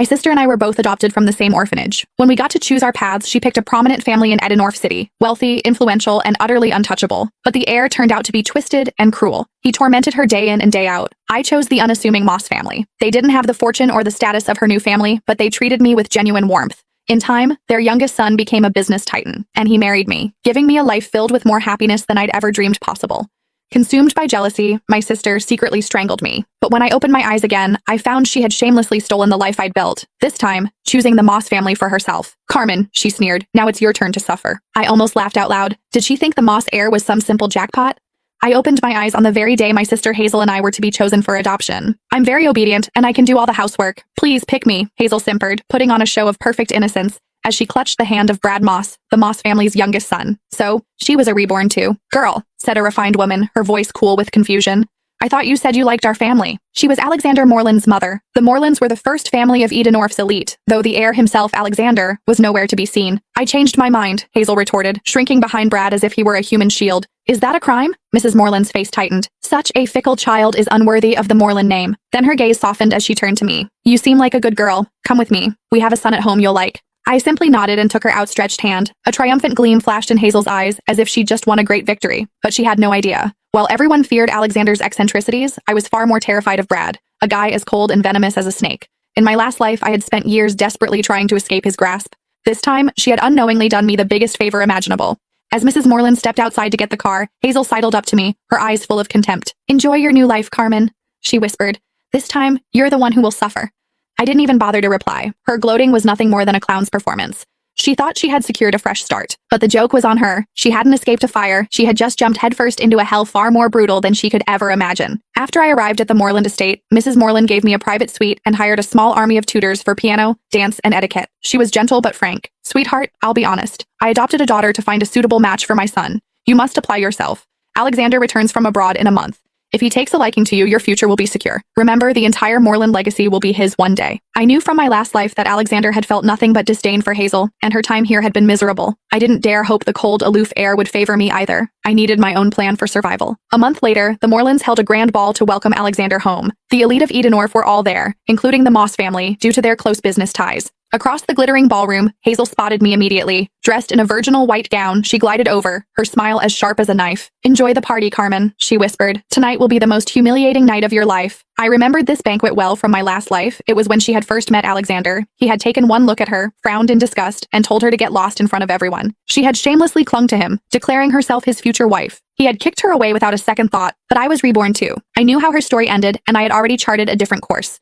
My sister and I were both adopted from the same orphanage. When we got to choose our paths, she picked a prominent family in Edenorf City, wealthy, influential, and utterly untouchable. But the heir turned out to be twisted and cruel. He tormented her day in and day out. I chose the unassuming Moss family. They didn't have the fortune or the status of her new family, but they treated me with genuine warmth. In time, their youngest son became a business titan, and he married me, giving me a life filled with more happiness than I'd ever dreamed possible. Consumed by jealousy, my sister secretly strangled me. But when I opened my eyes again, I found she had shamelessly stolen the life I'd built, this time, choosing the Moss family for herself. "Carmen," she sneered, "now it's your turn to suffer." I almost laughed out loud. Did she think the Moss heir was some simple jackpot? I opened my eyes on the very day my sister Hazel and I were to be chosen for adoption. "I'm very obedient, and I can do all the housework. Please pick me," Hazel simpered, putting on a show of perfect innocence, as she clutched the hand of Brad Moss, the Moss family's youngest son. So, she was a reborn too. "Girl," said a refined woman, her voice cool with confusion. "I thought you said you liked our family." She was Alexander Moreland's mother. The Morelands were the first family of Edenorf's elite, though the heir himself, Alexander, was nowhere to be seen. "I changed my mind," Hazel retorted, shrinking behind Brad as if he were a human shield. "Is that a crime?" Mrs. Moreland's face tightened. "Such a fickle child is unworthy of the Moreland name." Then her gaze softened as she turned to me. "You seem like a good girl. Come with me. We have a son at home you'll like." I simply nodded and took her outstretched hand. A triumphant gleam flashed in Hazel's eyes, as if she'd just won a great victory. But she had no idea. While everyone feared Alexander's eccentricities, I was far more terrified of Brad, a guy as cold and venomous as a snake. In my last life, I had spent years desperately trying to escape his grasp. This time, she had unknowingly done me the biggest favor imaginable. As Mrs. Moreland stepped outside to get the car, Hazel sidled up to me, her eyes full of contempt. "Enjoy your new life, Carmen," she whispered. "This time, you're the one who will suffer." I didn't even bother to reply. Her gloating was nothing more than a clown's performance. She thought she had secured a fresh start, but the joke was on her. She hadn't escaped a fire. She had just jumped headfirst into a hell far more brutal than she could ever imagine. After I arrived at the Moreland estate, Mrs. Moreland gave me a private suite and hired a small army of tutors for piano, dance, and etiquette. She was gentle but frank. "Sweetheart, I'll be honest. I adopted a daughter to find a suitable match for my son. You must apply yourself. Alexander returns from abroad in a month. If he takes a liking to you, your future will be secure. Remember, the entire Moreland legacy will be his one day." I knew from my last life that Alexander had felt nothing but disdain for Hazel, and her time here had been miserable. I didn't dare hope the cold, aloof heir would favor me either. I needed my own plan for survival. A month later, the Morelands held a grand ball to welcome Alexander home. The elite of Edenorf were all there, including the Moss family, due to their close business ties. Across the glittering ballroom, Hazel spotted me immediately. Dressed in a virginal white gown, she glided over, her smile as sharp as a knife. "Enjoy the party, Carmen," she whispered. "Tonight will be the most humiliating night of your life." I remembered this banquet well from my last life. It was when she had first met Alexander. He had taken one look at her, frowned in disgust, and told her to get lost in front of everyone. She had shamelessly clung to him, declaring herself his future wife. He had kicked her away without a second thought, but I was reborn too. I knew how her story ended, and I had already charted a different course.